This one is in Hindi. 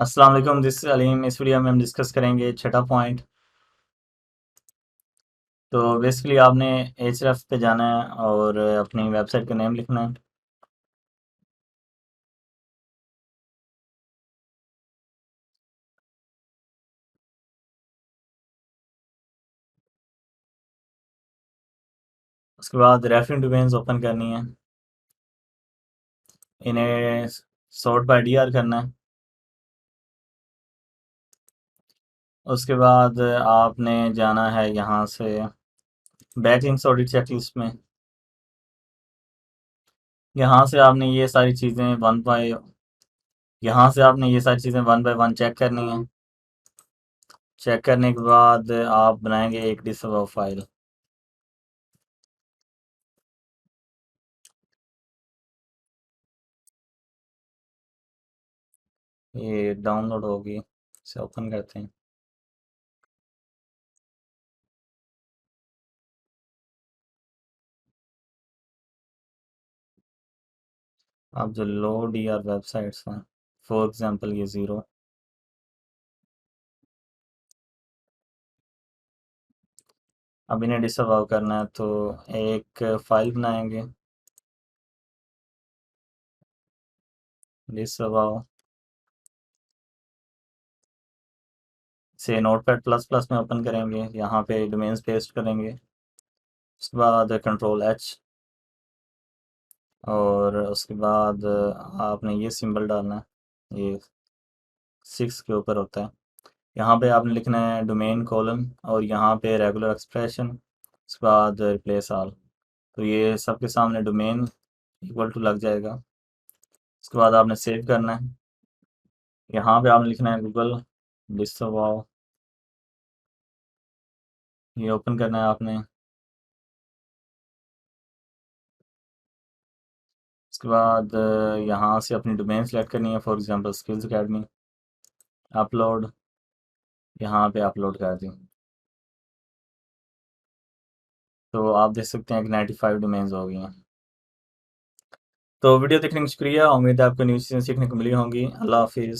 अस्सलाम वालेकुम, दिस इज़ अलीम। इस वीडियो में हम डिस्कस करेंगे छठा पॉइंट। तो बेसिकली आपने एचरेफ पे जाना है और अपनी वेबसाइट का नेम लिखना है। उसके बाद रेफरेंस डोमेन्स ओपन करनी है, इन्हें सॉर्ट बाय डीआर करना है। उसके बाद आपने जाना है यहाँ से बैकलिंक्स ऑडिट चेकलिस्ट में। यहाँ से आपने ये सारी चीज़ें वन बाय वन चेक करनी है। चेक करने के बाद आप बनाएंगे एक डिसअवॉव फाइल। ये डाउनलोड होगी, इसे ओपन करते हैं। अब जो लो डीआर वेबसाइट्स हैं, फॉर एग्जांपल ये ज़ीरो, अब इन्हें डिसअवाउ करना है तो एक फाइल बनाएंगे, डिसअवाउ से नोटपैड प्लस प्लस में ओपन करेंगे, यहाँ पे डोमेन्स पेस्ट करेंगे। उसके बाद कंट्रोल एच और उसके बाद आपने ये सिंबल डालना है, ये 6 के ऊपर होता है। यहाँ पे आपने लिखना है डोमेन कॉलम और यहाँ पे रेगुलर एक्सप्रेशन, उसके बाद रिप्लेस ऑल। तो ये सबके सामने डोमेन इक्वल टू लग जाएगा। उसके बाद आपने सेव करना है, यहाँ पे आपने लिखना है गूगल डिसअवाउ, ये ओपन करना है आपने। उसके बाद यहाँ से अपनी डोमेन सेलेक्ट करनी है, for example skills academy. Upload, यहाँ पे अपलोड कर दी। तो आप देख सकते हैं कि 95 डोमेन्स हो गई हैं। तो वीडियो देखने का शुक्रिया, उम्मीद है आपको न्यू चीज़ें सीखने को मिली होंगी। अल्लाह हाफिज़।